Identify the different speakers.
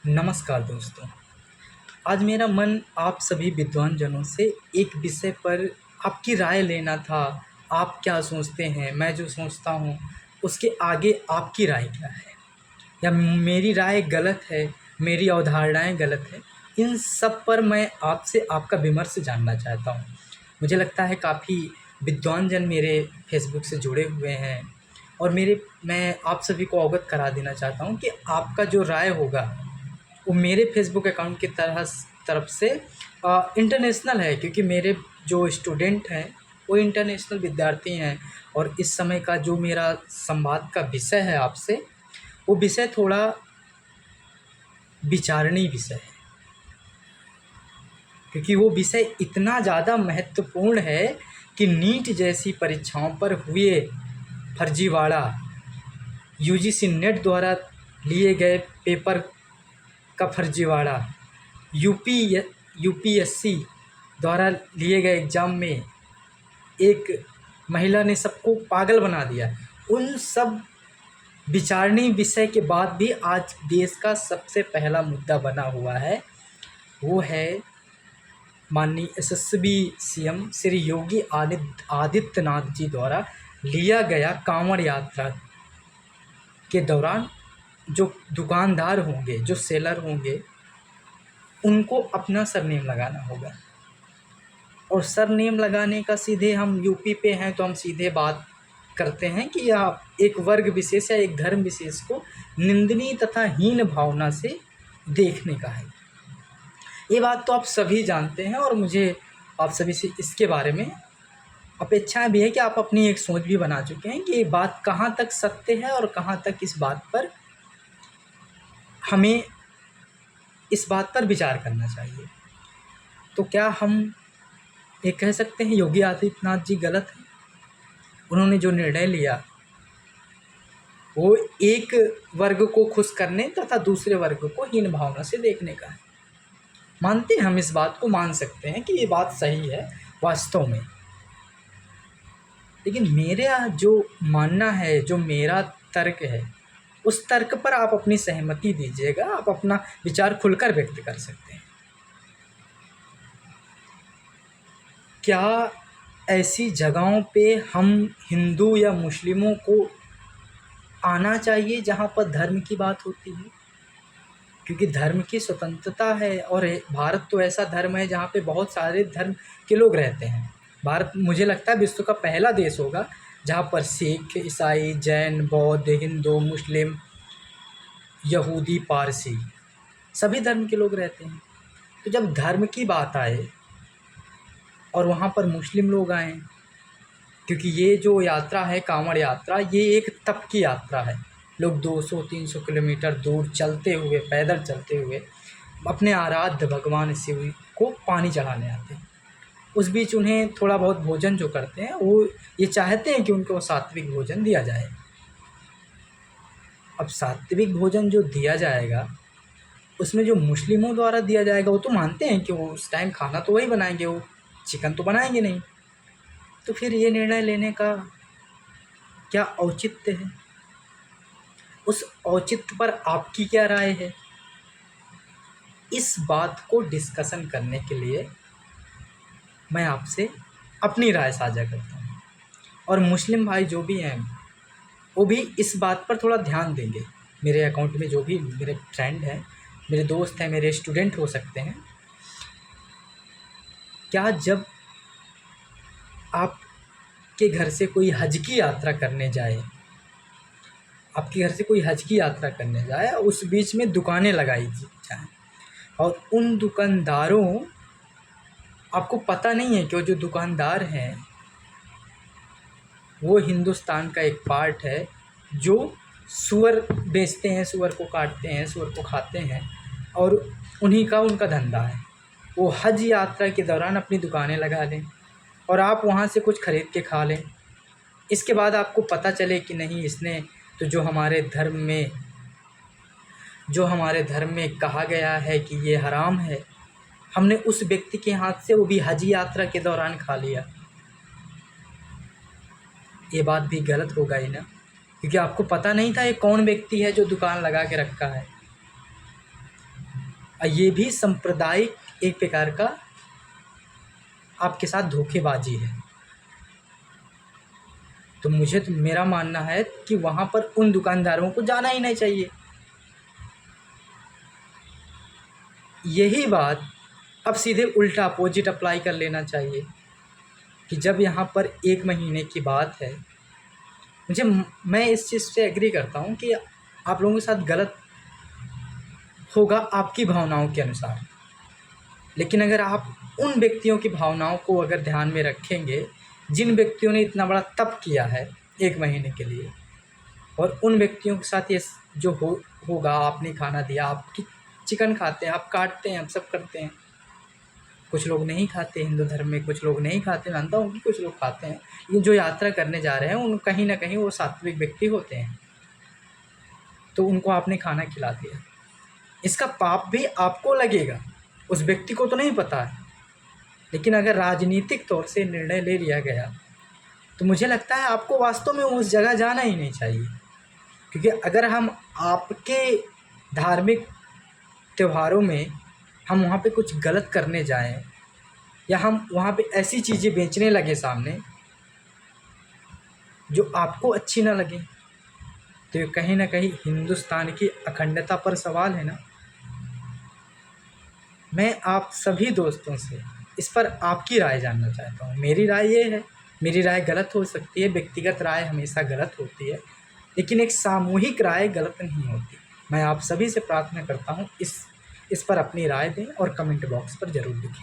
Speaker 1: नमस्कार दोस्तों। आज मेरा मन आप सभी विद्वान जनों से एक विषय पर आपकी राय लेना था। आप क्या सोचते हैं, मैं जो सोचता हूँ उसके आगे आपकी राय क्या है, या मेरी राय गलत है, मेरी अवधारणाएं गलत है। इन सब पर मैं आपसे आपका विमर्श जानना चाहता हूँ। मुझे लगता है काफ़ी विद्वान जन मेरे फेसबुक से जुड़े हुए हैं और मैं आप सभी को अवगत करा देना चाहता हूँ कि आपका जो राय होगा वो मेरे फेसबुक अकाउंट की तरफ से इंटरनेशनल है, क्योंकि मेरे जो स्टूडेंट हैं वो इंटरनेशनल विद्यार्थी हैं। और इस समय का जो मेरा संवाद का विषय है आपसे, वो विषय थोड़ा विचारणीय विषय है, क्योंकि वो विषय इतना ज़्यादा महत्वपूर्ण है कि नीट जैसी परीक्षाओं पर हुए फर्जीवाड़ा, यूजीसी नेट द्वारा लिए गए पेपर का फर्जीवाड़ा, यूपीएससी द्वारा लिए गए एग्ज़ाम में एक महिला ने सबको पागल बना दिया। उन सब विचारणीय विषय के बाद भी आज देश का सबसे पहला मुद्दा बना हुआ है, वो है माननीय यशस्वी सीएम श्री योगी आदित्यनाथ जी द्वारा लिया गया कांवड़ यात्रा के दौरान जो दुकानदार होंगे, जो सेलर होंगे, उनको अपना सरनेम लगाना होगा। और सरनेम लगाने का सीधे हम यूपी पे हैं तो हम सीधे बात करते हैं कि आप एक वर्ग विशेष या एक धर्म विशेष को निंदनीय तथा हीन भावना से देखने का है। ये बात तो आप सभी जानते हैं और मुझे आप सभी से इसके बारे में अपेक्षाएं भी है कि आप अपनी एक सोच भी बना चुके हैं कि ये बात कहाँ तक सत्य है और कहाँ तक हमें इस बात पर विचार करना चाहिए। तो क्या हम ये कह सकते हैं योगी आदित्यनाथ जी गलत हैं? उन्होंने जो निर्णय लिया वो एक वर्ग को खुश करने तथा दूसरे वर्ग को हीन भावना से देखने का है। मानते हैं, हम इस बात को मान सकते हैं कि ये बात सही है वास्तव में। लेकिन मेरा जो मानना है, जो मेरा तर्क है, उस तर्क पर आप अपनी सहमति दीजिएगा। आप अपना विचार खुलकर व्यक्त कर सकते हैं। क्या ऐसी जगहों पे हम हिंदू या मुस्लिमों को आना चाहिए जहाँ पर धर्म की बात होती है? क्योंकि धर्म की स्वतंत्रता है और भारत तो ऐसा धर्म है जहाँ पे बहुत सारे धर्म के लोग रहते हैं। भारत मुझे लगता है विश्व का पहला देश होगा जहाँ पर सिख, ईसाई, जैन, बौद्ध, हिंदू, मुस्लिम, यहूदी, पारसी सभी धर्म के लोग रहते हैं। तो जब धर्म की बात आए और वहाँ पर मुस्लिम लोग आएँ, क्योंकि ये जो यात्रा है कांवड़ यात्रा, ये एक तप की यात्रा है। लोग 200-300 किलोमीटर दूर चलते हुए, पैदल चलते हुए अपने आराध्य भगवान शिव को पानी चढ़ाने आते हैं। उस बीच उन्हें थोड़ा बहुत भोजन जो करते हैं, वो ये चाहते हैं कि उनको सात्विक भोजन दिया जाए। अब सात्विक भोजन जो दिया जाएगा उसमें जो मुस्लिमों द्वारा दिया जाएगा, वो तो मानते हैं कि वो उस टाइम खाना तो वही बनाएंगे, वो चिकन तो बनाएंगे नहीं। तो फिर ये निर्णय लेने का क्या औचित्य है? उस औचित्य पर आपकी क्या राय है? इस बात को डिस्कशन करने के लिए मैं आपसे अपनी राय साझा करता हूँ। और मुस्लिम भाई जो भी हैं वो भी इस बात पर थोड़ा ध्यान देंगे। मेरे अकाउंट में जो भी मेरे फ्रेंड हैं, मेरे दोस्त हैं, मेरे स्टूडेंट हो सकते हैं, क्या जब आपके घर से कोई हज की यात्रा करने जाए, आपके घर से कोई हज की यात्रा करने जाए, उस बीच में दुकानें लगाई जाएँ और उन दुकानदारों, आपको पता नहीं है कि वो जो दुकानदार हैं वो हिंदुस्तान का एक पार्ट है जो सूअर बेचते हैं, सूअर को काटते हैं, सूअर को खाते हैं और उन्हीं का उनका धंधा है। वो हज यात्रा के दौरान अपनी दुकानें लगा लें और आप वहाँ से कुछ ख़रीद के खा लें। इसके बाद आपको पता चले कि नहीं, इसने तो जो हमारे धर्म में कहा गया है कि ये हराम है, हमने उस व्यक्ति के हाथ से वो भी हज यात्रा के दौरान खा लिया। ये बात भी गलत होगा ही ना, क्योंकि आपको पता नहीं था ये कौन व्यक्ति है जो दुकान लगा के रखा है। और ये भी सांप्रदायिक एक प्रकार का आपके साथ धोखेबाजी है। तो मुझे तो मेरा मानना है कि वहाँ पर उन दुकानदारों को जाना ही नहीं चाहिए। यही बात अब सीधे उल्टा अपोजिट अप्लाई कर लेना चाहिए कि जब यहाँ पर 1 महीने की बात है, मैं इस चीज़ से एग्री करता हूँ कि आप लोगों के साथ गलत होगा आपकी भावनाओं के अनुसार, लेकिन अगर आप उन व्यक्तियों की भावनाओं को अगर ध्यान में रखेंगे जिन व्यक्तियों ने इतना बड़ा तप किया है 1 महीने के लिए, और उन व्यक्तियों के साथ ये जो होगा, आपने खाना दिया, आप चिकन खाते हैं, आप काटते हैं, आप सब करते हैं। कुछ लोग नहीं खाते हिंदू धर्म में, कुछ लोग नहीं खाते, मानता हूँ कि कुछ लोग खाते हैं, लेकिन जो यात्रा करने जा रहे हैं उन कहीं ना कहीं वो सात्विक व्यक्ति होते हैं, तो उनको आपने खाना खिला दिया, इसका पाप भी आपको लगेगा, उस व्यक्ति को तो नहीं पता है। लेकिन अगर राजनीतिक तौर से निर्णय ले लिया गया तो मुझे लगता है आपको वास्तव में उस जगह जाना ही नहीं चाहिए, क्योंकि अगर हम आपके धार्मिक त्योहारों में हम वहाँ पे कुछ गलत करने जाएं या हम वहाँ पे ऐसी चीज़ें बेचने लगे सामने जो आपको अच्छी ना लगे, तो ये कहीं ना कहीं हिंदुस्तान की अखंडता पर सवाल है ना। मैं आप सभी दोस्तों से इस पर आपकी राय जानना चाहता हूँ। मेरी राय ये है, मेरी राय गलत हो सकती है, व्यक्तिगत राय हमेशा गलत होती है, लेकिन एक सामूहिक राय गलत नहीं होती। मैं आप सभी से प्रार्थना करता हूँ इस पर अपनी राय दें और कमेंट बॉक्स पर ज़रूर लिखें।